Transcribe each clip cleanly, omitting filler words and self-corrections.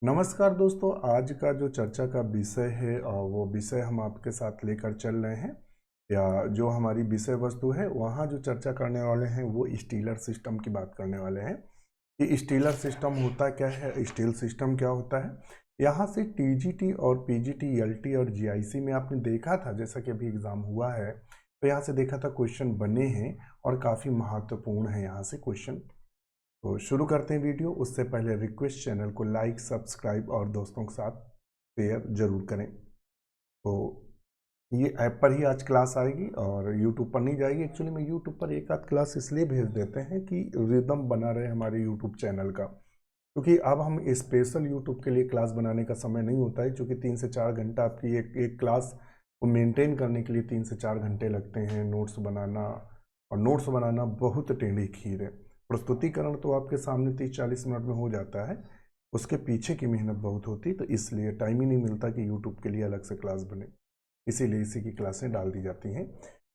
नमस्कार दोस्तों, आज का जो चर्चा का विषय है वो विषय हम आपके साथ लेकर चल रहे हैं या जो हमारी विषय वस्तु है वहाँ जो चर्चा करने वाले हैं वो स्टीलर सिस्टम की बात करने वाले हैं कि स्टीलर सिस्टम होता क्या है, स्टील सिस्टम क्या होता है। यहाँ से टीजीटी और पीजीटी, एलटी और जीआईसी में आपने देखा था, जैसा कि अभी एग्ज़ाम हुआ है तो यहाँ से देखा था क्वेश्चन बने हैं और काफ़ी महत्वपूर्ण है यहाँ से क्वेश्चन। तो शुरू करते हैं वीडियो। उससे पहले रिक्वेस्ट, चैनल को लाइक, सब्सक्राइब और दोस्तों के साथ शेयर जरूर करें। तो ये ऐप पर ही आज क्लास आएगी और यूट्यूब पर नहीं जाएगी। एक्चुअली में यूट्यूब पर एक आध क्लास इसलिए भेज देते हैं कि रिदम बना रहे हमारे यूट्यूब चैनल का, क्योंकि अब हम स्पेशल यूट्यूब के लिए क्लास बनाने का समय नहीं होता है, क्योंकि 3 से 4 घंटा आपकी एक क्लास को मेंटेन करने के लिए 3 से 4 घंटे लगते हैं। नोट्स बनाना, और नोट्स बनाना बहुत टेढ़ी खीर है। प्रस्तुतिकरण तो आपके सामने 30-40 मिनट में हो जाता है, उसके पीछे की मेहनत बहुत होती है, तो इसलिए टाइम ही नहीं मिलता कि यूट्यूब के लिए अलग से क्लास बने, इसीलिए इसी की क्लासें डाल दी जाती हैं।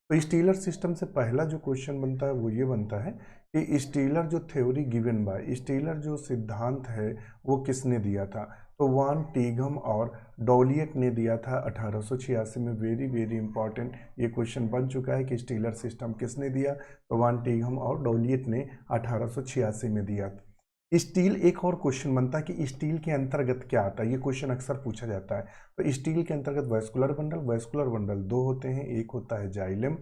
तो स्टीलर सिस्टम से पहला जो क्वेश्चन बनता है वो ये बनता है कि स्टीलर जो थ्योरी गिवन बाय, स्टीलर जो सिद्धांत है वो किसने दिया था। तो वान टीघम और डॉलियट ने दिया था 1886 में। वेरी वेरी इंपॉर्टेंट ये क्वेश्चन बन चुका है कि स्टीलर सिस्टम किसने दिया। तो वान टीघम और डॉलियट ने 1886 में दिया। स्टील, एक और क्वेश्चन बनता है कि स्टील के अंतर्गत क्या आता है, ये क्वेश्चन अक्सर पूछा जाता है। तो स्टील के अंतर्गत वैस्कुलर बंडल दो होते हैं, एक होता है जाइलम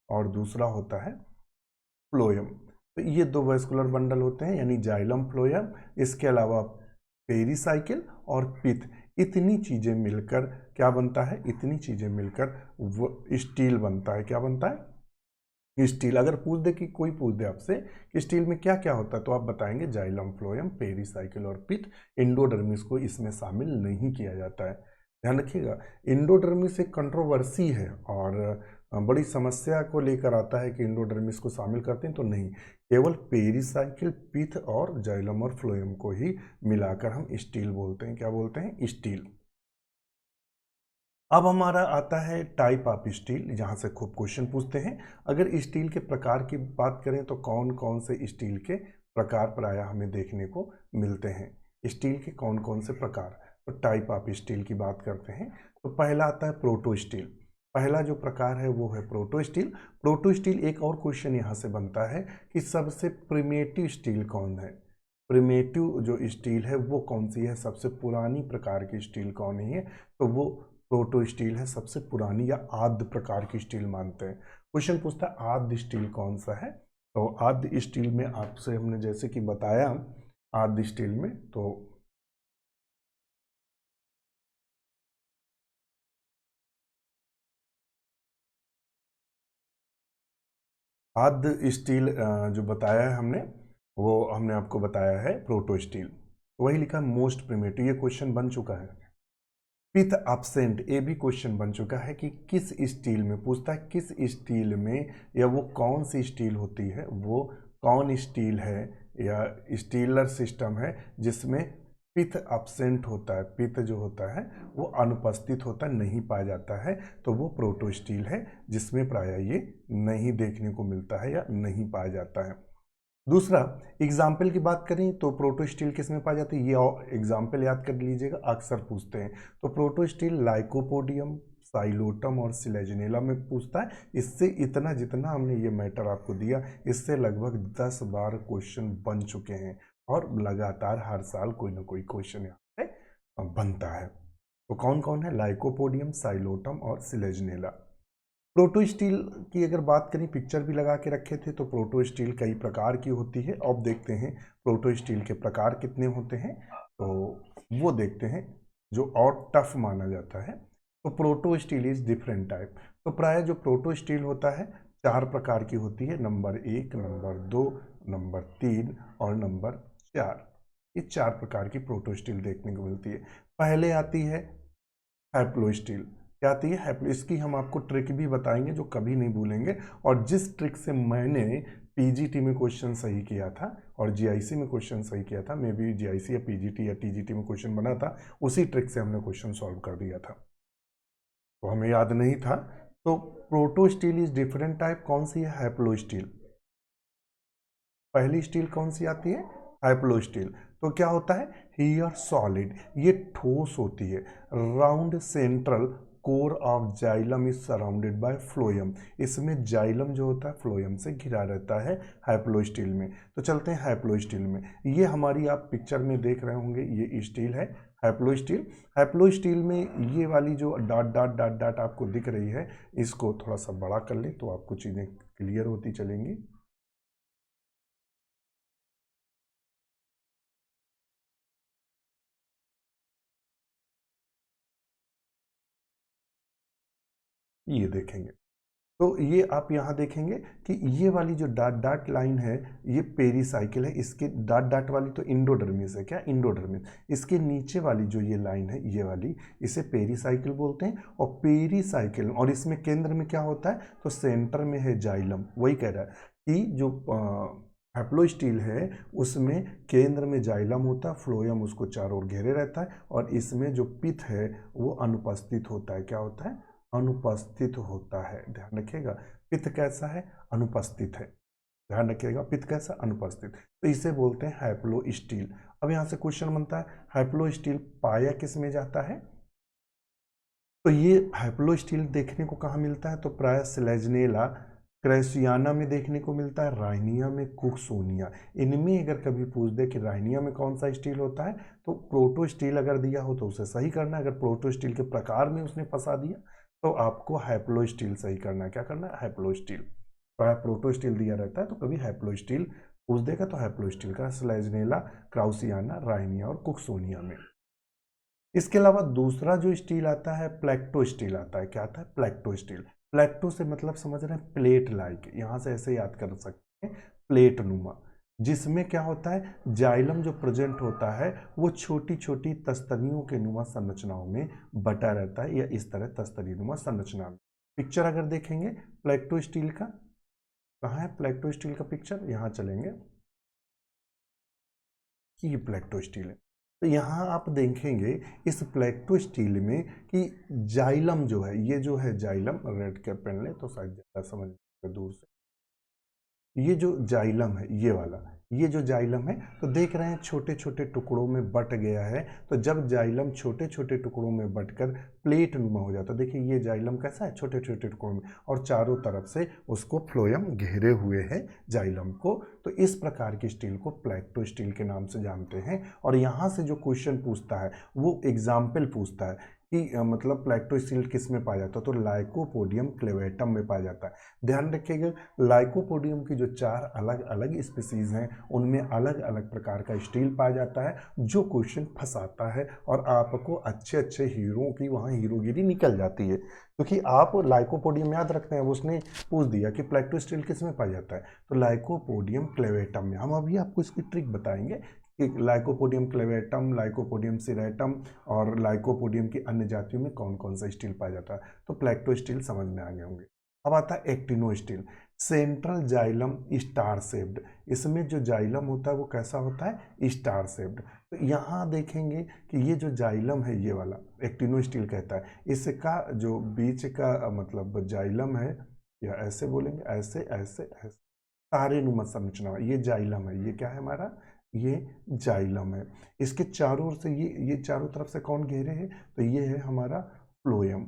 और दूसरा होता है फ्लोएम। तो ये दो वैस्कुलर बंडल होते हैं, यानी जाइलम, फ्लोएम। इसके अलावा पेरिसाइकिल और पिथ, इतनी चीजें मिलकर क्या बनता है, इतनी चीजें मिलकर वो स्टील बनता है। क्या बनता है? स्टील। अगर पूछ दे कि कोई पूछ दे आपसे कि स्टील में क्या क्या होता है, तो आप बताएंगे जाइलम, फ्लोएम, पेरिसाइकिल और पिथ। इंडोडर्मिस को इसमें शामिल नहीं किया जाता है, ध्यान रखिएगा। इंडोडर्मिस एक कंट्रोवर्सी है और बड़ी समस्या को लेकर आता है कि इंडोडर्मिस को शामिल करते हैं, तो नहीं, केवल पेरिसाइकिल, पिथ और जाइलम और फ्लोएम को ही मिलाकर हम स्टील बोलते हैं। क्या बोलते हैं? स्टील। अब हमारा आता है टाइप ऑफ स्टील, जहाँ से खूब क्वेश्चन पूछते हैं। अगर स्टील के प्रकार की बात करें तो कौन कौन से स्टील के प्रकार प्रायः हमें देखने को मिलते हैं। स्टील के कौन कौन से प्रकार, तो टाइप ऑफ स्टील की बात करते हैं। तो पहला आता है प्रोटो स्टील। पहला जो प्रकार है वो है प्रोटो स्टील। प्रोटो स्टील, एक और क्वेश्चन यहाँ से बनता है कि सबसे प्रिमेटिव स्टील कौन है। प्रिमेटिव जो स्टील है वो कौन सी है, सबसे पुरानी प्रकार की स्टील कौन है, तो वो प्रोटो स्टील है। सबसे पुरानी या आद्य प्रकार की स्टील मानते हैं। क्वेश्चन पूछता है आद्य स्टील कौन सा है। तो आद्य स्टील में आपसे हमने जैसे कि बताया, आद्य स्टील में तो आद्य स्टील जो बताया है हमने, वो हमने आपको बताया है प्रोटो स्टील। वही लिखा मोस्ट प्रिमेटिव, ये क्वेश्चन बन चुका है। पिथ एब्सेंट, ये भी क्वेश्चन बन चुका है कि किस स्टील में, पूछता है किस स्टील में, या वो कौन सी स्टील होती है, वो कौन स्टील है या स्टीलर सिस्टम है जिसमें पिथ एब्सेंट होता है। पिथ जो होता है वो अनुपस्थित होता है, नहीं पाया जाता है, तो वो प्रोटो स्टील है जिसमें प्रायः ये नहीं देखने को मिलता है या नहीं पाया जाता है। दूसरा, एग्जाम्पल की बात करें तो प्रोटो स्टील किस में पाई जाती है, ये एग्जाम्पल याद कर लीजिएगा, अक्सर पूछते हैं। तो प्रोटो स्टील लाइकोपोडियम, साइलोटम और सिलेजनेला में पूछता है। इससे इतना जितना हमने ये मैटर आपको दिया, इससे लगभग 10 बार क्वेश्चन बन चुके हैं और लगातार हर साल कोई ना कोई क्वेश्चन यहाँ पे बनता है। तो कौन कौन है? लाइकोपोडियम, साइलोटम और सिलेजनेला। प्रोटो स्टील की अगर बात करें, पिक्चर भी लगा के रखे थे, तो प्रोटो स्टील कई प्रकार की होती है। अब देखते हैं प्रोटो स्टील के प्रकार कितने होते हैं, तो वो देखते हैं जो और टफ माना जाता है। तो proto steel is different type. तो प्राय जो प्रोटो स्टील होता है 4 प्रकार की होती है, नंबर 1, नंबर 2, नंबर 3 और नंबर 4। ये 4 प्रकार की प्रोटो स्टील देखने को मिलती है। पहले आती है हैप्लो स्टील। क्या आती है? हैप्लो। इसकी हम आपको ट्रिक भी बताएंगे जो कभी नहीं भूलेंगे, और जिस ट्रिक से मैंने पीजीटी में क्वेश्चन सही किया था और जीआईसी में क्वेश्चन सही किया था, मे बी जीआईसी या पीजीटी या टीजीटी में क्वेश्चन बना था, उसी ट्रिक से हमने क्वेश्चन सॉल्व कर दिया था, तो हमें याद नहीं था। तो proto steel is different type, कौन सी है? Haplo steel. पहली स्टील कौन सी आती है? Haplo steel. तो क्या होता है हियर सॉलिड, ये ठोस होती है। Round central core of xylem is surrounded by phloem, इसमें जाइलम जो होता है फ्लोएम से घिरा रहता है हाइप्लोस्टील में। तो चलते हैं हाइप्लोस्टील में। ये हमारी आप पिक्चर में देख रहे होंगे, ये स्टील है हाइप्लोस्टील। हाइप्लोस्टील में ये वाली जो डॉट डॉट डॉट डॉट आपको दिख रही है, इसको थोड़ा सा बड़ा कर लें तो आपको चीज़ें क्लियर होती चलेंगी। ये देखेंगे तो ये आप यहाँ देखेंगे कि ये वाली जो डॉट डॉट लाइन है ये पेरीसाइकिल है, इसके डॉट डॉट वाली तो इंडोडर्मिस है, क्या इंडोडर्मिस। इसके नीचे वाली जो ये लाइन है ये वाली, इसे पेरीसाइकिल बोलते हैं। और पेरीसाइकिल और इसमें केंद्र में क्या होता है, तो सेंटर में है जाइलम। वही कह रहा है कि जो हैप्लोस्टील है उसमें केंद्र में जाइलम होता है, फ्लोएम उसको चारों ओर घेरे रहता है, और इसमें जो पित्त है वो अनुपस्थित होता है। क्या होता है, अनुपस्थित होता है। ध्यान रखिएगा पित्त कैसा है, अनुपस्थित है। ध्यान रखिएगा पित्त कैसा, अनुपस्थित। तो इसे बोलते हैं हाइप्लोस्टील। अब यहाँ से क्वेश्चन बनता है हाइप्लोस्टील पाया किस में जाता है। तो ये हाइप्लोस्टील देखने को कहाँ मिलता है, तो प्राय स्लेजनेला क्रैसियाना में देखने को मिलता है, राइनिया में, कुक्सोनिया। इनमें अगर कभी पूछ दे कि राइनिया में कौन सा स्टील होता है, तो प्रोटो स्टील अगर दिया हो तो उसे सही करना है। अगर प्रोटो स्टील के प्रकार में उसने फंसा दिया तो आपको हाइप्लो स्टील सही करना है। क्या करना है, हाइप्लो स्टील। प्राय प्रोटो स्टील दिया रहता है तो कभी हाइप्लो स्टील पूछ देगा तो हाइप्लो स्टील का स्लेजनेला, क्राउसियाना, राइनिया और कुक्सोनिया में। इसके अलावा दूसरा जो स्टील आता है प्लेक्टो स्टील आता है। क्या आता है, प्लेक्टो स्टील। प्लेक्टो से मतलब समझ रहे हैं प्लेट लाइक, यहां से ऐसे याद कर सकते हैं, प्लेट नुमा। जिसमें क्या होता है, जाइलम जो प्रेजेंट होता है वो छोटी छोटी तस्तरियों के नुमा संरचनाओं में बटा रहता है, या इस तरह तस्तरी नुमा संरचना में। पिक्चर अगर देखेंगे प्लेक्टो स्टील का, कहाँ है प्लेक्टो स्टील का पिक्चर, यहाँ चलेंगे, ये प्लेक्टो स्टील है। तो यहाँ आप देखेंगे इस प्लेक्टो स्टील में कि जाइलम जो है, ये जो है जाइलम, रेड कैप पहन ले तो शायद ज़्यादा समझ दूर से, ये जो जाइलम है ये वाला, ये जो जाइलम है तो देख रहे हैं छोटे छोटे टुकड़ों में बट गया है। तो जब जाइलम छोटे छोटे टुकड़ों में बटकर प्लेट नुमा हो जाता है, देखिए ये जाइलम कैसा है, छोटे छोटे टुकड़ों में, और चारों तरफ से उसको फ्लोएम घेरे हुए है जाइलम को। तो इस प्रकार की स्टील को प्लेक्टो स्टील के नाम से जानते हैं। और यहाँ से जो क्वेश्चन पूछता है वो एग्जाम्पल पूछता है कि मतलब प्लेक्टो स्टील किस में पाया जाता है, तो लाइकोपोडियम क्लेवेटम में पाया जाता है। ध्यान रखिएगा लाइकोपोडियम की जो 4 अलग अलग स्पीसीज हैं उनमें अलग अलग प्रकार का स्टील पाया जाता है, जो क्वेश्चन फंसाता है और आपको अच्छे अच्छे हीरो की वहाँ हीरोगिरी निकल जाती है। क्योंकि आप लाइकोपोडियम याद रखते हैं, उसने पूछ दिया कि प्लेक्टो स्टील किस में पाया जाता है, तो लाइकोपोडियम क्लेवेटम में। हम अभी आपको इसकी ट्रिक बताएंगे कि लाइकोपोडियम क्लेवेटम, लाइकोपोडियम सिरेटम और लाइकोपोडियम की अन्य जातियों में कौन कौन सा स्टील पाया जाता है। तो प्लेक्टो स्टील समझ में आ गए होंगे। अब आता है actino steel. Central xylem star shaped, इसमें जो जाइलम होता है वो कैसा होता है, स्टार शेप्ड। तो यहाँ देखेंगे कि ये जो जाइलम है ये वाला एक्टिनो स्टील कहता है, इसका जो बीच का मतलब जाइलम है, या ऐसे बोलेंगे, ऐसे ऐसे ऐसे तारे नुमा संरचना, ये जाइलम है। ये क्या है हमारा, ये जाइलम है। इसके चारों ओर से ये चारों तरफ से कौन घेरे है, तो ये है हमारा फ्लोएम।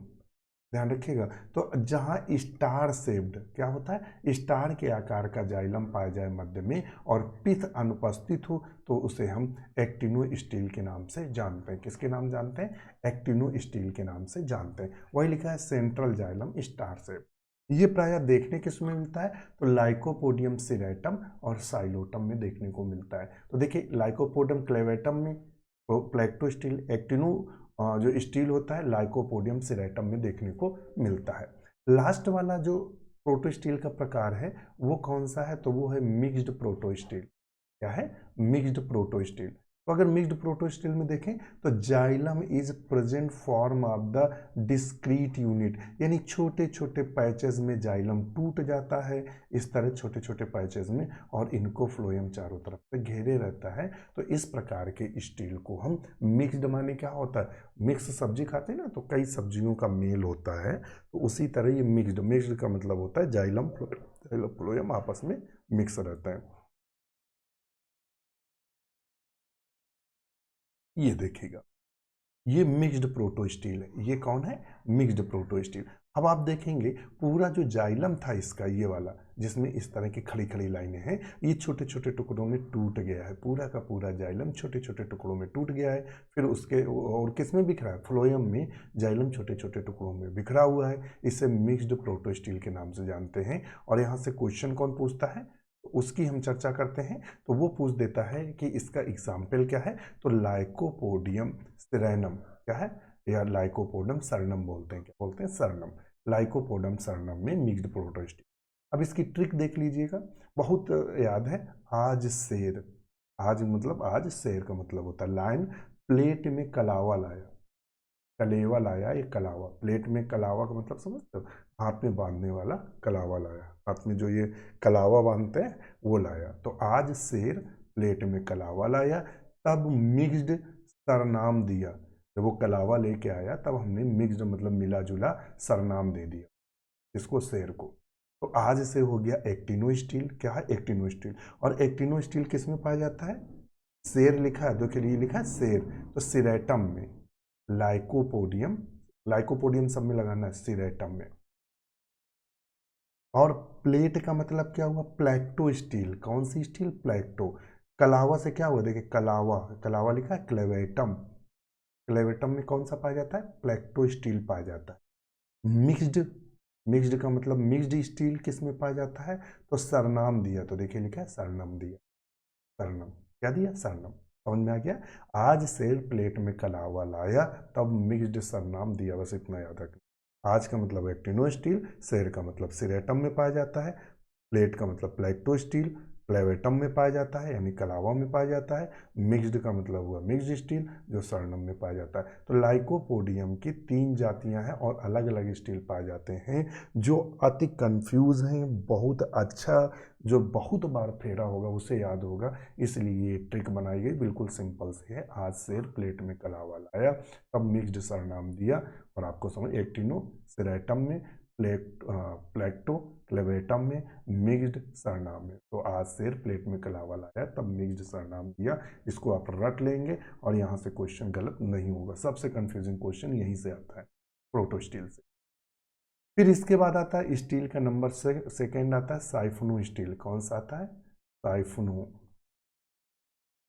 ध्यान रखिएगा। तो जहां स्टार शेप्ड क्या होता है, स्टार के आकार का जाइलम पाया जाए मध्य में और पिथ अनुपस्थित हो, तो उसे हम एक्टिनो स्टील के नाम से जानते हैं। किसके नाम जानते हैं, एक्टिनो स्टील के नाम से जानते हैं। वही लिखा है सेंट्रल जाइलम स्टार शेप। ये प्रायः देखने किस में मिलता है, तो लाइकोपोडियम सिरेटम और साइलोटम में देखने को मिलता है। तो देखिए लाइकोपोडियम क्लेवेटम में प्लेक्टो स्टील, एक्टिनो जो स्टील होता है लाइकोपोडियम सिरेटम में देखने को मिलता है। लास्ट वाला जो प्रोटो स्टील का प्रकार है वो कौन सा है, तो वो है मिक्स्ड प्रोटो स्टील। क्या है, मिक्स्ड प्रोटो स्टील। तो अगर मिक्स्ड प्रोटो स्टील में देखें तो xylem is present form of the discrete unit, यानी छोटे छोटे पैचेस में जाइलम टूट जाता है, इस तरह छोटे छोटे पैचेस में, और इनको फ्लोएम चारों तरफ से घेरे रहता है। तो इस प्रकार के स्टील को हम मिक्स्ड, माने क्या होता है, मिक्स सब्जी खाते हैं ना, तो कई सब्जियों का मेल होता है, तो उसी तरह ये मिक्स्ड, मिक्स्ड का मतलब होता है जाइलम फ्लोएम आपस में मिक्स रहता है। ये देखिएगा, ये मिक्स्ड प्रोटो स्टील है। ये कौन है? Mixed proto steel. अब आप देखेंगे पूरा जो जाइलम था इसका, ये वाला जिसमें इस तरह की खड़ी खड़ी लाइनें हैं, ये छोटे छोटे टुकड़ों में टूट गया है। पूरा का पूरा जाइलम छोटे छोटे टुकड़ों में टूट गया है। फिर उसके और किस में बिखरा है? फ्लोएम में जाइलम छोटे छोटे टुकड़ों में बिखरा हुआ है। इसे मिक्स्ड प्रोटो स्टील के नाम से जानते हैं। और यहाँ से क्वेश्चन कौन पूछता है, उसकी हम चर्चा करते हैं। तो वो पूछ देता है कि इसका एग्जाम्पल क्या है, तो लाइकोपोडियम सिरेनम क्या है, या लाइकोपोडियम सरनम बोलते हैं। क्या बोलते हैं? सरनम। लाइकोपोडियम सरनम में मिक्स्ड प्रोटो स्टील। अब इसकी ट्रिक देख लीजिएगा, बहुत याद है। आज शेर, आज मतलब आज शेर का मतलब होता है लाइन, प्लेट में कलावा लाया, कलेवा लाया, ये कलावा। प्लेट में कलावा का मतलब समझते हो? हाथ में बांधने वाला कलावा लाया, हाथ में जो ये कलावा बांधते हैं वो लाया। तो आज शेर प्लेट में कलावा लाया, तब मिक्स्ड सरनाम दिया। जब वो कलावा लेके आया तब हमने मिक्स्ड मतलब मिला जुला सरनाम दे दिया इसको, शेर को। तो आज से हो गया एक्टिनो स्टील। क्या है? Actino steel. और एक्टिनो स्टील किस में पाया जाता है? शेर लिखा है, देखिए ये लिखा है शेर, तो सिरेटम में। लाइकोपोडियम, लाइकोपोडियम सब में लगाना है, सिरेटम में। और प्लेट का मतलब क्या हुआ? प्लेक्टो स्टील। कौन सी स्टील? प्लेक्टो। कलावा से क्या हुआ? देखिए कलावा, कलावा लिखा है क्लेवेटम। क्लेवेटम में कौन सा पाया जाता है? प्लेक्टो स्टील पाया जाता है। मिक्स्ड, मिक्स्ड का मतलब मिक्स्ड स्टील किस में पाया जाता है? तो सरनाम दिया, तो देखिए लिखा है सरनम दिया। सरनम क्या दिया? सरनम। समझ में आ गया? आज शेर प्लेट में कलावा लाया, तब मिक्स्ड सरनाम दिया। बस इतना याद रखना। आज का मतलब एक्टिनो स्टील, शेर का मतलब सिरेटम में पाया जाता है, प्लेट का मतलब प्लेक्टो स्टील, प्लेवेटम में पाया जाता है यानी कलावा में पाया जाता है, मिक्स्ड का मतलब हुआ मिक्स्ड स्टील जो सरनम में पाया जाता है। तो लाइकोपोडियम की 3 जातियां हैं और अलग अलग स्टील पाए जाते हैं जो अति कंफ्यूज हैं। बहुत अच्छा, जो बहुत बार फेरा होगा उसे याद होगा, इसलिए ये ट्रिक बनाई गई। बिल्कुल सिंपल से है। आज शेर प्लेट में कलावा लाया, तब मिक्स्ड सरनाम दिया। और आपको समझ, एक्टिनो सिरेटम में, प्लेक्टो क्लेवेटम में, मिक्स्ड सरनाम में। तो आज शेर प्लेट में कलावा लाया, तब मिक्स्ड सरनाम दिया। इसको आप रट लेंगे और यहाँ से क्वेश्चन गलत नहीं होगा। सबसे कंफ्यूजिंग क्वेश्चन यहीं से आता है, प्रोटो स्टील से। फिर इसके बाद आता है स्टील का नंबर सेकेंड आता है साइफनो स्टील। कौन सा आता है? साइफनो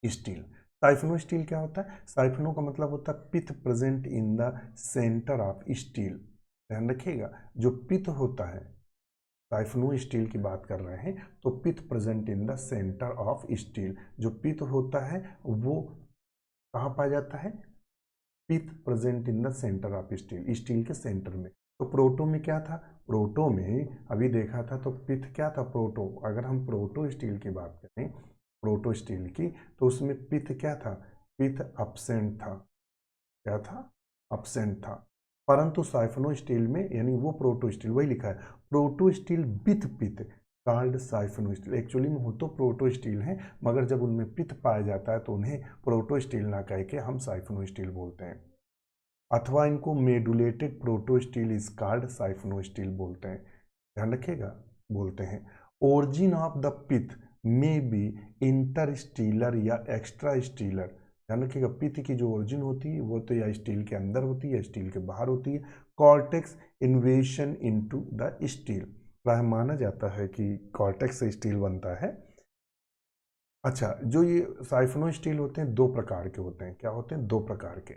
स्टील। साइफनो स्टील क्या होता है? साइफनो का मतलब होता है pith present in the centre of stele. ध्यान रखिएगा, जो पिथ होता है, साइफनो स्टील की बात कर रहे हैं, तो pith present in the centre of stele. जो पिथ होता है वो कहाँ पाया जाता है? Pith present in the centre of stele, stele के सेंटर में। तो प्रोटो में क्या था? प्रोटो में अभी देखा था, तो पिथ क्या था? प्रोटो। अगर हम प्रोटो स्टील की बात करें, प्रोटो स्टील की, तो उसमें पिथ क्या था? पिथ अपसेंट था। क्या था? अपसेंट था। परंतु साइफनो स्टील में, यानी वो प्रोटो स्टील, वही लिखा है protostele with pith called siphonostele. Actually में हो तो प्रोटो स्टील है, मगर जब उनमें पिथ पाया जाता है तो उन्हें प्रोटो स्टील ना कह के हम साइफनो स्टील बोलते हैं। अथवा इनको medullated protostele is called siphonostele बोलते हैं। ध्यान रखिएगा, बोलते हैं। Origin of the pith may be intrastelar या एक्स्ट्रा स्टीलर। ध्यान रखिएगा, पिथ की जो ओरिजिन होती है वो तो या स्टील के अंदर होती है या स्टील के बाहर होती है। Cortex इन्वेशन into the steel. प्राय माना जाता है कि कॉर्टेक्स से स्टील बनता है। अच्छा, जो ये साइफनो स्टील होते हैं 2 प्रकार के होते हैं। क्या होते हैं? 2 प्रकार के।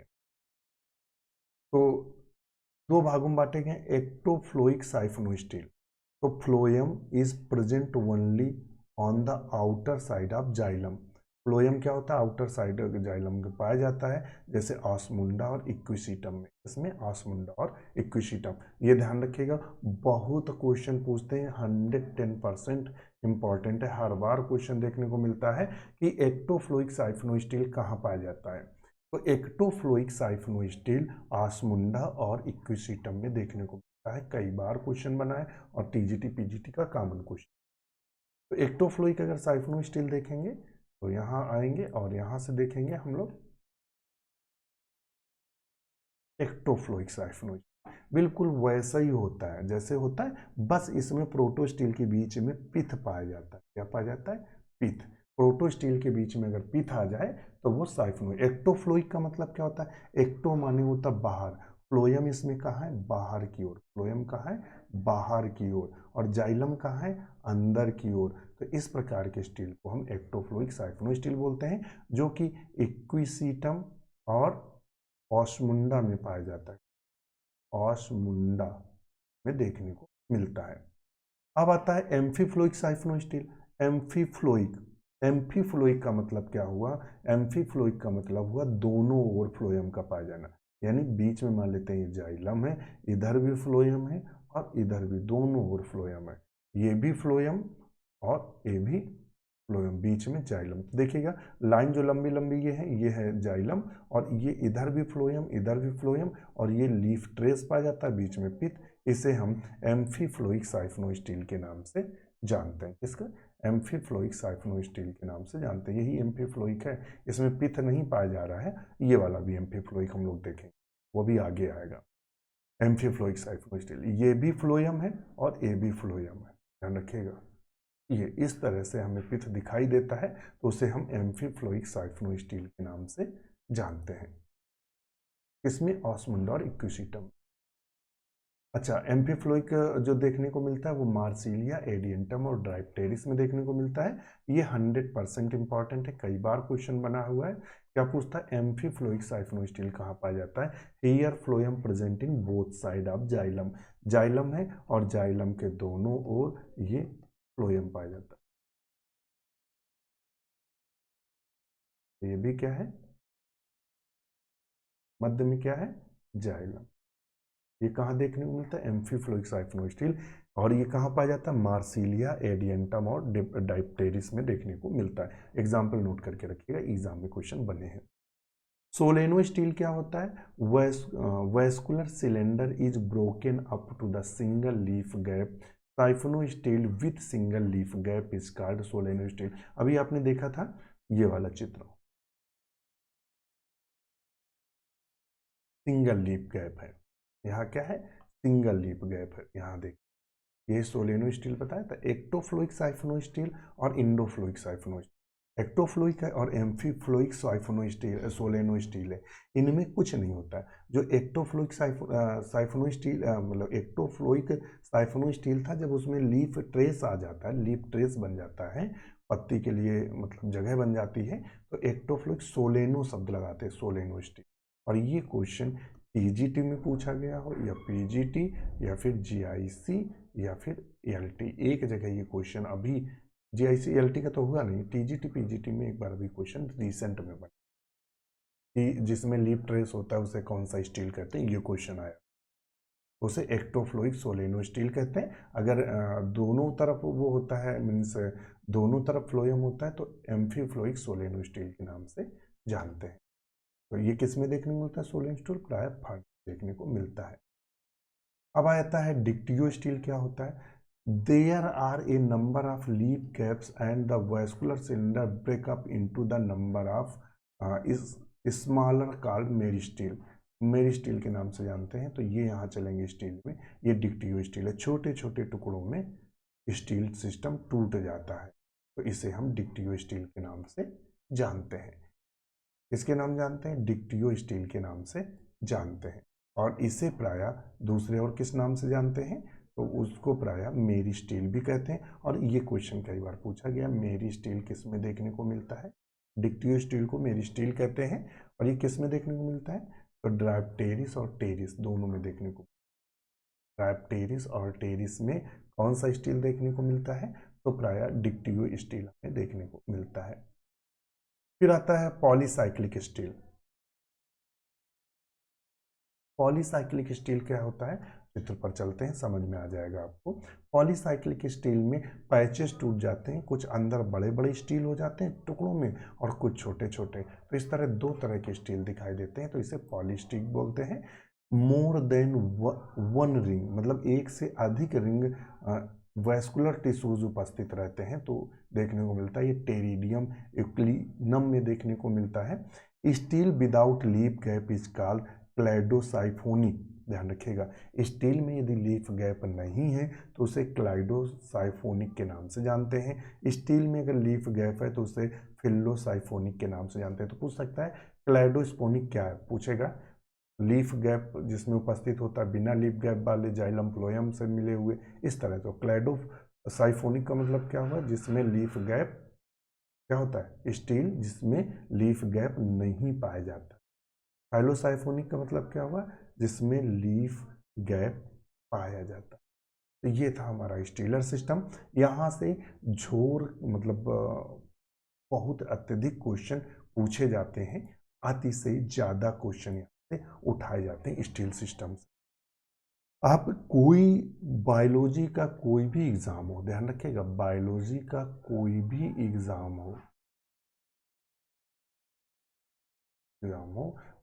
तो 2 भागों में बांटे गए। एक्टोफ्लोइक साइफनो स्टील। तो phloem is present only on the outer side of xylem. Phloem क्या होता है? आउटर साइड जाइलम में पाया जाता है, जैसे ऑस्मुंडा और इक्विसिटम में। इसमें ऑस्मुंडा और इक्विसिटम, ये ध्यान रखिएगा। बहुत क्वेश्चन पूछते हैं, 110% इंपॉर्टेंट है। हर बार क्वेश्चन देखने को मिलता है कि एक्टोफ्लोइक साइफनो स्टील कहाँ पाया जाता है। तो एक्टोफ्लोइक साइफनो स्टील ऑस्मुंडा और इक्विसिटम में देखने को मिलता है। कई बार क्वेश्चन बना है और टीजीटी पीजीटी का कॉमन क्वेश्चन। तो एक्टोफ्लोइक अगर साइफनो स्टील देखेंगे तो यहाँ आएंगे और यहाँ से देखेंगे हम लोग एक्टोफ्लोइक साइफनो। बिल्कुल वैसा ही होता है जैसे होता है, बस इसमें प्रोटो स्टील के बीच में पिथ पाया जाता है। क्या पाया जाता है? पिथ। प्रोटो स्टील के बीच में अगर पिथ आ जाए तो वो साइफनोइड। एक्टोफ्लोइक का मतलब क्या होता है? एक्टो माने होता बाहर, फ्लोयम इसमें कहाँ है? बाहर की ओर। फ्लोयम कहाँ है? बाहर की ओर। और जाइलम कहाँ है? अंदर की ओर। तो इस प्रकार के स्टील को हम एक्टोफ्लोइक साइफनो स्टील बोलते हैं, जो कि इक्विसिटम और ऑस्मुंडा में पाया जाता है। ऑस्मुंडा में देखने को मिलता है। अब आता है एम्फीफ्लोइक साइफनो स्टील। एम्फीफ्लोइक, एम्फीफ्लोइक का मतलब क्या हुआ? एम्फीफ्लोइक का मतलब हुआ दोनों ओर फ्लोयम का पाया जाना, यानी बीच में मान लेते हैं ये जाइलम है, इधर भी फ्लोयम है और इधर भी, दोनों ओर फ्लोयम है। ये भी फ्लोयम और ये भी फ्लोयम, बीच में जाइलम। देखिएगा लाइन जो लंबी लंबी ये है जाइलम, और ये इधर भी फ्लोयम, इधर भी फ्लोयम, और ये लीफ ट्रेस पाया जाता है, बीच में पित्त। इसे हम एम्फीफ्लोइक साइफनो स्टील के नाम से जानते हैं। किसका? एम्फीफ्लोइक साइफनो स्टील के नाम से जानते हैं। यही एम्फीफ्लोइक है, इसमें पित्त नहीं पाया जा रहा है। ये वाला भी एम्फीफ्लोइक हम लोग देखेंगे, वो भी आगे आएगा। एम्फीफ्लोइक साइफनो स्टील, ये भी फ्लोयम है और ये भी फ्लोयम है, ध्यान रखिएगा। ये इस तरह से हमें पित्त दिखाई देता है, तो उसे हम एम्फीफ्लोइक साइफनो स्टील के नाम से जानते हैं। इसमें ऑस्मुंडा और इक्विसिटम। अच्छा, एम्फीफ्लोइक जो देखने को मिलता है वो मार्सिलिया, एडियंटम और ड्राइप्टेरिस में देखने को मिलता है। ये 100% इंपॉर्टेंट है, कई बार क्वेश्चन बना हुआ है। क्या पूछता है? एम्फीफ्लोइक साइफनो स्टील कहाँ पाया जाता है? Here phloem present in both side of xylem. Xylem है और जाइलम के दोनों ओर ये फ्लोयम पाया जाता है। ये भी क्या है? मध्य में क्या है? जाइलम। ये कहाँ देखने को मिलता है? एम्फीफ्लोइक साइफनो स्टील। और ये कहाँ पाया जाता है? मार्सिलिया, एडियंटम और डाइप्टेरिस में देखने को मिलता है। एग्जाम्पल नोट करके रखिएगा, एग्जाम में क्वेश्चन बने हैं। सोलेनो स्टील क्या होता है? Vascular cylinder is broken up to the single leaf gap. Siphonostele with single leaf gap is called solenostele. अभी आपने देखा था ये वाला चित्र, सिंगल लीफ गैप है। यहाँ क्या है? सिंगल लीफ गैप है। यहाँ देख, ये सोलेनो स्टील बताया था। एक्टोफ्लोइक साइफनो स्टील और इंडोफ्लोइक साइफनो स्टील। एक्टोफ्लोइक है और एम्फीफ्लोइक साइफनो स्टील, सोलेनो स्टील है। इनमें कुछ नहीं होता है। जो एक्टोफ्लोइक साइफनो स्टील, मतलब एक्टोफ्लोइक साइफनो स्टील था, जब उसमें लीफ ट्रेस आ जाता है, लीफ ट्रेस बन जाता है, पत्ती के लिए मतलब जगह बन जाती है, तो एक्टोफ्लोइक सोलेनो शब्द लगाते हैं, सोलेनो स्टील। और ये क्वेश्चन टीजीटी में पूछा गया हो, या पीजीटी, या फिर जीआईसी, या फिर एलटी, एक जगह ये क्वेश्चन अभी, जीआईसी एलटी का तो हुआ नहीं, टीजीटी पीजीटी में एक बार अभी क्वेश्चन रिसेंट में बना कि जिसमें लीफ ट्रेस होता है उसे कौन सा स्टील कहते हैं, ये क्वेश्चन आया। उसे एक्टोफ्लोइक सोलेनो स्टील कहते हैं। अगर दोनों तरफ वो होता है, मीन्स दोनों तरफ फ्लोयम होता है, तो एम्फीफ्लोइक सोलेनो स्टील के नाम से जानते हैं। तो ये किस में देखने को मिलता है? सोलेनो स्टील प्राय फर्ट देखने को मिलता है। अब आता है डिक्टियो स्टील। क्या होता है? There are a number of leaf gaps and the vascular cylinder break up into the number of is smaller called meristele. Meristele के नाम से जानते हैं। तो ये यहाँ चलेंगे स्टील में, ये डिक्टियो स्टील है। छोटे छोटे टुकड़ों में स्टील सिस्टम टूट जाता है, तो इसे हम डिक्टियो स्टील के नाम से जानते हैं। इसके नाम जानते हैं? डिक्टियो स्टील के नाम से जानते हैं। और इसे प्राय दूसरे और किस नाम से जानते हैं? तो उसको प्राय मेरी स्टील भी कहते हैं। और ये क्वेश्चन कई बार पूछा गया, मेरी स्टील किस में देखने को मिलता है? डिक्टियो स्टील को मेरी स्टील कहते हैं। और ये किस में देखने को मिलता है? तो ड्राइप्टेरिस और टेरिस दोनों में देखने को। ड्राइप्टेरिस और टेरिस में कौन सा स्टील देखने को मिलता है? तो प्राय डिक्टियो स्टील में देखने को मिलता है। फिर आता है पॉलीसाइक्लिक स्टील। पॉलीसाइक्लिक स्टील क्या होता है? चित्र पर चलते हैं, समझ में आ जाएगा आपको। पॉलीसाइक्लिक स्टील में पैचेस टूट जाते हैं, कुछ अंदर बड़े बड़े स्टील हो जाते हैं टुकड़ों में, और कुछ छोटे छोटे। तो इस तरह दो तरह के स्टील दिखाई देते हैं, तो इसे पॉलीस्टिक बोलते हैं। मोर देन वन रिंग, मतलब एक से अधिक रिंग वैस्कुलर टिश्यूज उपस्थित रहते हैं, तो देखने को मिलता है। ये टेरिडियम यूक्लिनम में देखने को मिलता है। Stele without leaf gap is called cladosiphony, ध्यान रखिएगा। स्टील में यदि लीफ गैप नहीं है तो उसे क्लाइडोसाइफोनिक के नाम से जानते हैं। स्टील में अगर लीफ गैप है तो उसे फिल्लोसाइफोनिक के नाम से जानते हैं। तो पूछ सकता है क्लैडोस्पोनिक क्या है, पूछेगा। लीफ गैप जिसमें उपस्थित होता है बिना लीफ गैप वाले जाइलम फ्लोएम से मिले हुए, इस तरह। तो क्लैडोसाइफोनिक का मतलब क्या हुआ, जिसमें लीफ गैप क्या होता है, स्टील जिसमें लीफ गैप नहीं पाया जाता। फाइलोसाइफोनिक का मतलब क्या हुआ, जिसमें लीफ गैप पाया जाता। तो ये था हमारा स्टीलर सिस्टम। यहाँ से झोर मतलब बहुत अत्यधिक क्वेश्चन पूछे जाते हैं, अति से ज़्यादा क्वेश्चन यहाँ से उठाए जाते हैं स्टील सिस्टम से। आप कोई बायोलॉजी का कोई भी एग्ज़ाम हो, ध्यान रखिएगा, बायोलॉजी का कोई भी एग्ज़ाम हो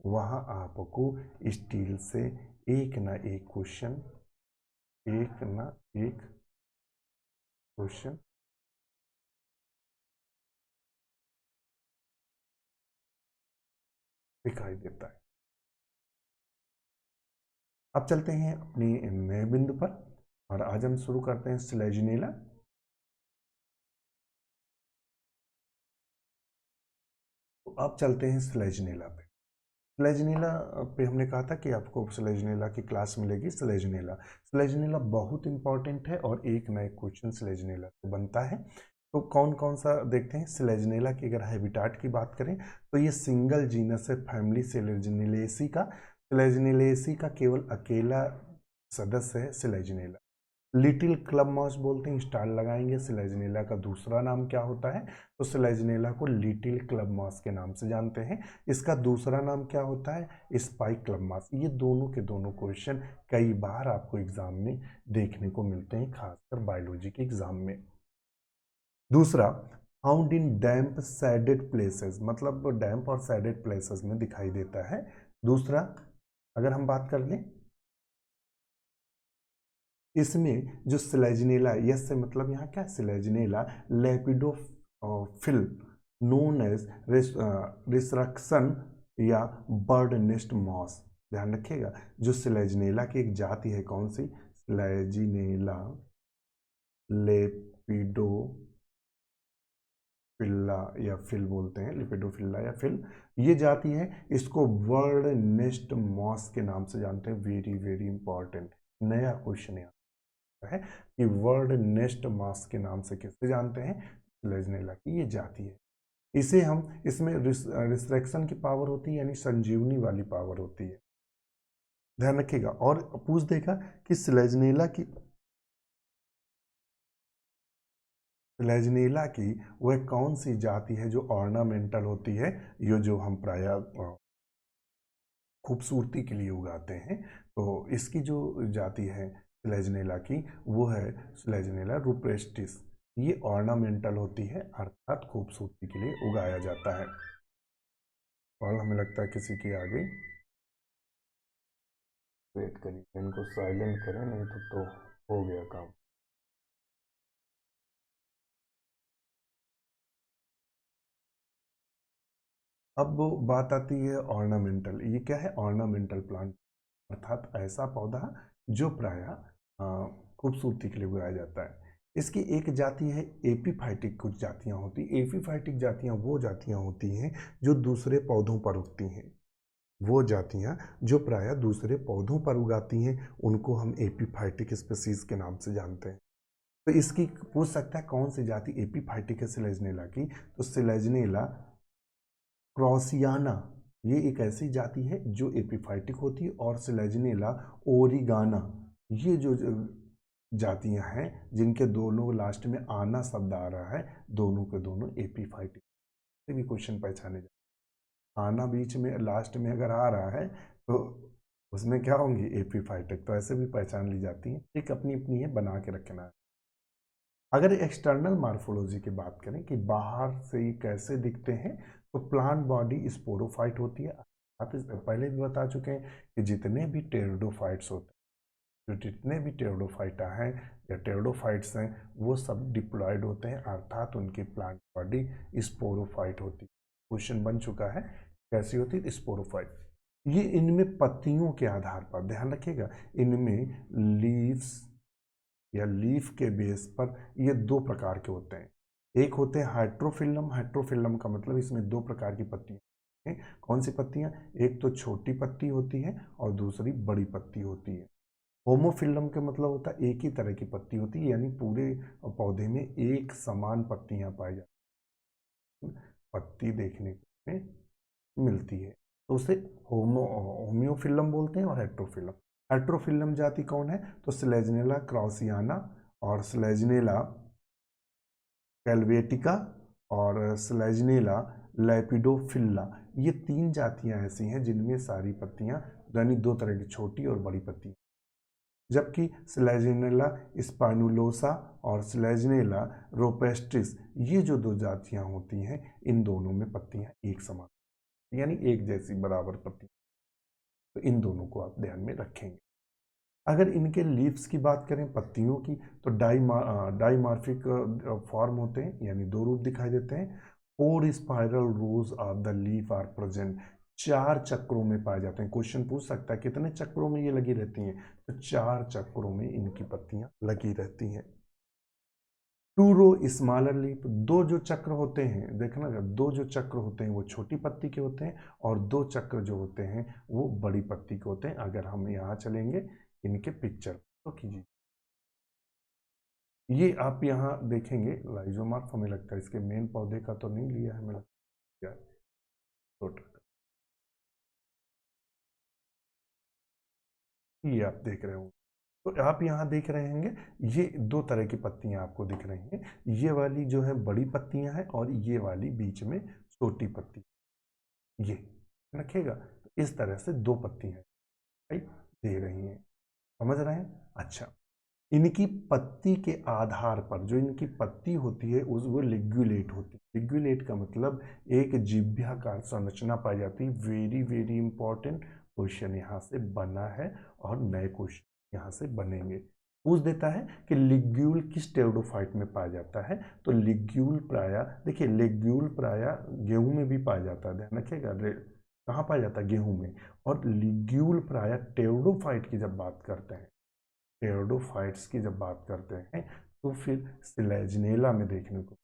वहाँ आपको स्टील से एक ना एक क्वेश्चन दिखाई देता है। अब चलते हैं अपनी नए बिंदु पर और आज हम शुरू करते हैं स्लेजिनेला। तो अब चलते हैं स्लेजिनेला पे। स्लेजिनेला पे हमने कहा था कि आपको स्लेजिनेला की क्लास मिलेगी। स्लेजिनेला बहुत इंपॉर्टेंट है और एक ना एक क्वेश्चन स्लेजिनेला से बनता है। तो कौन कौन सा देखते हैं। स्लेजिनेला की अगर हैबिटाट की बात करें तो ये सिंगल जीनस है फैमिली स्लेजिनेलेसी का। स्लेजिनेलेसी का केवल अकेला सदस्य है स्लेजिनेला। लिटिल क्लब माउस बोलते हैं, स्टार लगाएंगे। स्लेजिनेला का दूसरा नाम क्या होता है, तो स्लेजिनेला को लिटिल क्लब माउस के नाम से जानते हैं। इसका दूसरा नाम क्या होता है, स्पाइक क्लब माउस। ये दोनों के दोनों क्वेश्चन कई बार आपको एग्जाम में देखने को मिलते हैं, खासकर बायोलॉजी के एग्जाम में। दूसरा, found in damp shaded places, मतलब डैम्प और सैडेड प्लेसेस में दिखाई देता है। दूसरा, अगर हम बात कर लें इसमें जो स्लेजिनेला, यस से मतलब यहाँ क्या, स्लेजिनेला लेपिडोफिल नोन एज रिसरक्शन या बर्ड नेस्ट मॉस। ध्यान रखिएगा, जो स्लेजिनेला की एक जाति है, कौन सी, स्लेजिनेला लेपिडोफिल्ला या फिल बोलते हैं, लेपिडोफिल्ला या फिल, ये जाति है। इसको बर्ड नेस्ट मॉस के नाम से जानते हैं। वेरी वेरी इंपॉर्टेंट नया क्वेश्चन है है कि वर्ल्ड नेस्ट मास के नाम से किससे जानते हैं, स्लेजिनेला की ये जाति है। इसे हम, इसमें रिस्ट्रक्शन की पावर होती है, यानी संजीवनी वाली पावर होती है, ध्यान रखिएगा। और पूछ देगा कि स्लेजिनेला की वह कौन सी जाति है जो ऑर्नामेंटल होती है, ये जो हम प्राय खूबसूरती के लिए उगाते हैं। तो इसकी जो जाति है स्लेजिनेला की, वो है स्लेजिनेला रुप्रेस्टिस। ये ऑर्नामेंटल होती है, अर्थात खूबसूरती के लिए उगाया जाता है। और हमें लगता है किसी की आ गई, वेट करिए, इनको साइलेंट करें, नहीं तो हो गया काम। अब वो बात आती है ऑर्नामेंटल। ये क्या है, ऑर्नामेंटल प्लांट, अर्थात ऐसा पौधा जो प्रायः खूबसूरती के लिए उगाया जाता है। इसकी एक जाति है एपीफाइटिक, कुछ जातियां होती। एपीफाइटिक जातियां वो जातियां होती हैं जो दूसरे पौधों पर उगती हैं। वो जातियां जो प्रायः दूसरे पौधों पर उगाती हैं उनको हम एपीफाइटिक स्पीसीज के नाम से जानते हैं। तो इसकी पूछ सकता है कौन सी जाति एपीफाइटिक है स्लेजिनेला की, तो स्लेजिनेला क्रॉसियाना, ये एक ऐसी जाति है जो एपीफाइटिक होती है। और स्लेजिनेला ओरिगाना, ये जो जातियां हैं जिनके दोनों लास्ट में आना शब्द आ रहा है, दोनों के दोनों एपीफाइटिक से भी क्वेश्चन पहचाने जाते। आना बीच में लास्ट में अगर आ रहा है तो उसमें क्या होंगी, एपीफाइटिक। तो ऐसे भी पहचान ली जाती है, एक अपनी अपनी है, बना के रखना है। अगर एक्सटर्नल मार्फोलॉजी की बात करें कि बाहर से ये कैसे दिखते हैं, तो प्लांट बॉडी स्पोरोफाइट होती है। आप पहले भी बता चुके हैं कि जितने भी टेरिडोफाइट्स होते हैं, जो जितने भी टेरिडोफाइटा हैं या टेरिडोफाइट्स हैं, वो सब डिप्लॉयड होते हैं, अर्थात उनकी प्लांट बॉडी स्पोरोफाइट होती है। क्वेश्चन बन चुका है, कैसी होती है, स्पोरोफाइट। ये इनमें पत्तियों के आधार पर, ध्यान रखिएगा, इनमें लीव्स या लीफ के बेस पर ये दो प्रकार के होते हैं। एक होते हैं हाइड्रोफिलम। हाइड्रोफिलम का मतलब इसमें दो प्रकार की पत्तियां हैं। कौन सी पत्तियां? एक तो छोटी पत्ती होती है और दूसरी बड़ी पत्ती होती है। होमोफिलम का मतलब होता है एक ही तरह की पत्ती होती है, यानी पूरे पौधे में एक समान पत्तियां पाई जाती हैं, पत्ती देखने को मिलती है, तो उसे होम्योफिलम बोलते हैं और हेट्रोफिलम। हेट्रोफिलम जाति कौन है? तो स्लेजनेला क्रॉसियाना और स्लेजनेला कैल्वेटिका और स्लेजनेला लैपिडोफिल्ला, ये तीन जातियां ऐसी हैं जिनमें सारी पत्तियां, यानी दो तरह की छोटी और बड़ी पत्तियां, जबकि स्लेजनेला स्पाइनुलोसा और स्लेजनेला रोपेस्ट्रिस, ये जो दो जातियां होती हैं, इन दोनों में पत्तियां एक समान, यानी एक जैसी बराबर पत्ती, तो इन दोनों को आप ध्यान में रखेंगे। अगर इनके लीव्स की बात करें, पत्तियों की, तो डाइमार्फिक फॉर्म होते हैं, यानी दो रूप दिखाई देते हैं। 4 spiral rows of the leaf are present, 4 चक्रों में पाए जाते हैं। क्वेश्चन पूछ सकता है कितने चक्रों में ये लगी रहती हैं, तो 4 चक्रों में इनकी पत्तियां लगी रहती हैं। 2 रो स्मॉलर लीफ, दो जो चक्र होते हैं, देखना, दो जो चक्र होते हैं वो छोटी पत्ती के होते हैं और दो चक्र जो होते हैं वो बड़ी पत्ती के होते हैं। अगर हम यहाँ चलेंगे इनके पिक्चर तो कीजिए, ये आप यहाँ देखेंगे लाइजोमार्फ, हमें लगता है इसके मेन पौधे का तो नहीं लिया है, हमें लगता है ये आप देख रहे हो, तो आप यहाँ देख रहे होंगे ये दो तरह की पत्तियां आपको दिख रही हैं। ये वाली जो है बड़ी पत्तियां हैं और ये वाली बीच में छोटी पत्ती, ये रखेगा, तो इस तरह से दो पत्तियां दे रही हैं, समझ रहे हैं? अच्छा, इनकी पत्ती के आधार पर जो इनकी पत्ती होती है उस वो लिग्यूलेट होती है। लिग्यूलेट का मतलब एक जिह्वाकार संरचना पाई जाती है। वेरी वेरी इंपॉर्टेंट क्वेश्चन यहाँ से बना है और नए क्वेश्चन यहाँ से बनेंगे। पूछ देता है कि लिग्यूल किस टेरिडोफाइट में पाया जाता है, तो लिग्यूल प्राय, देखिए लिग्यूल प्राय गेहूं में भी पाया जाता है, ध्यान रखिएगा, कहाँ पाया जाता है? गेहूं में। और लिग्यूल प्राय टेरिडोफाइट की जब बात करते हैं, टेरिडोफाइट्स की जब बात करते हैं, तो फिर स्लेजनेला में देखने को,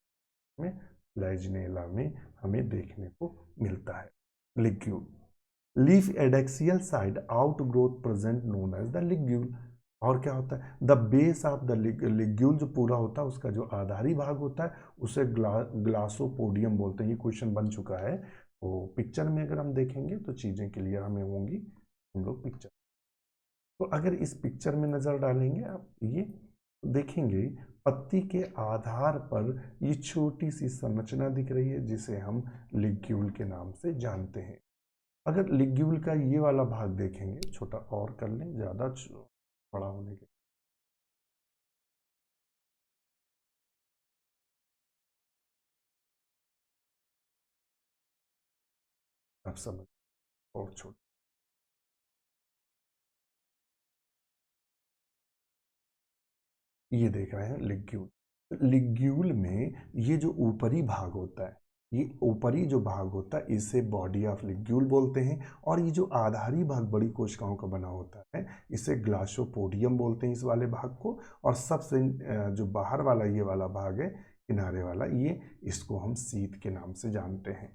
में स्लेजनेला में हमें देखने को मिलता है ligule. Leaf adaxial side outgrowth present known as the ligule. और क्या होता है? The base of the ligule जो पूरा होता है उसका जो आधारी भाग होता है उसे ग्लासोपोडियम बोलते हैं। ये क्वेश्चन बन चुका है, तो पिक्चर में अगर हम देखेंगे तो चीजें क्लियर हमें होंगी। हम लोग पिक्चर, तो अगर इस पिक्चर में नज़र डालेंगे आप, ये देखेंगे पत्ती के आधार पर ये छोटी सी संरचना दिख रही है जिसे हम लिग्यूल के नाम से जानते हैं। अगर लिग्यूल का ये वाला भाग देखेंगे, छोटा और कर लें ज़्यादा बड़ा होने के, आप समझ, और छोटा, ये देख रहे हैं लिग्यूल। लिग्यूल में ये जो ऊपरी भाग होता है, ये ऊपरी जो भाग होता है इसे बॉडी ऑफ लिग्यूल बोलते हैं। और ये जो आधारी भाग बड़ी कोशिकाओं का बना होता है इसे ग्लासोपोडियम बोलते हैं, इस वाले भाग को। और सबसे जो बाहर वाला ये वाला भाग है, किनारे वाला, ये इसको हम शीत के नाम से जानते हैं।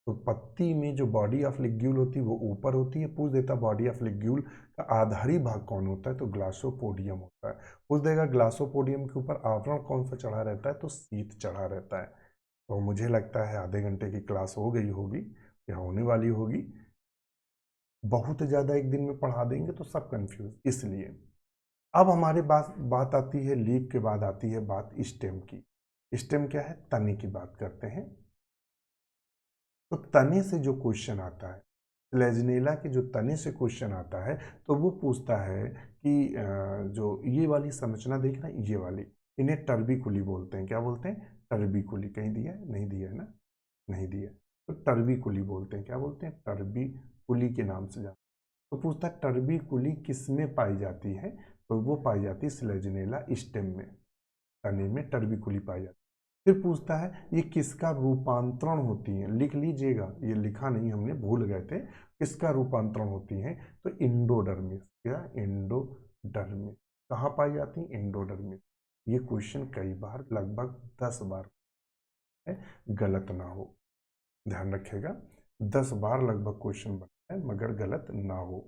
तो पत्ती में जो बॉडी ऑफ लिग्यूल होती है वो ऊपर होती है। पूछ देता बॉडी ऑफ लिग्यूल का आधारी भाग कौन होता है, तो ग्लासोपोडियम होता है। पूछ देगा ग्लासोपोडियम के ऊपर आवरण कौन सा चढ़ा रहता है, तो शीत चढ़ा रहता है। तो मुझे लगता है आधे घंटे की क्लास हो गई होगी या होने वाली होगी। बहुत ज़्यादा एक दिन में पढ़ा देंगे तो सब कंफ्यूज, इसलिए अब हमारे बात आती है लीफ के बाद आती है बात स्टेम की। स्टेम क्या है? तने की बात करते हैं। तो तने से जो क्वेश्चन आता है, लेजनेला के जो तने से क्वेश्चन आता है, तो वो पूछता है कि जो ये वाली संरचना देख रहे हैं, ये वाली, इन्हें टर्बिकुली बोलते हैं। क्या बोलते हैं? टर्बिकुली। कहीं दिया है? नहीं दिया है ना, नहीं दिया। तो टर्बिकुली बोलते हैं। क्या बोलते हैं? टर्बिकुली के नाम से जाते। तो पूछता है टर्बिकुली किस में पाई जाती है, तो वो पाई जाती है स्लेजनेला स्टेम में, तने में टर्बिकुली पाई जाती है। फिर पूछता है ये किसका रूपांतरण होती है, लिख लीजिएगा, ये लिखा नहीं हमने, भूल गए थे। किसका रूपांतरण होती हैं? तो इंडोडर्मिस। क्या? इंडोडर्मिस। कहाँ पाई जाती है? इंडोडर्मिस। ये क्वेश्चन कई बार, लगभग 10 बार है, गलत ना हो, ध्यान रखिएगा। 10 बार लगभग क्वेश्चन बनता है मगर गलत ना हो।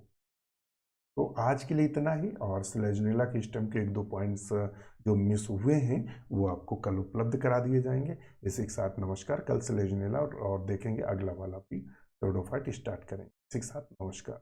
तो आज के लिए इतना ही, और स्लेजनेला के स्टेम के 1-2 पॉइंट्स जो मिस हुए हैं वो आपको कल उपलब्ध करा दिए जाएंगे। इसी के साथ नमस्कार। कल स्लेजनेला और देखेंगे अगला वाला भी टेरिडोफाइट स्टार्ट करेंगे। इसी के साथ नमस्कार।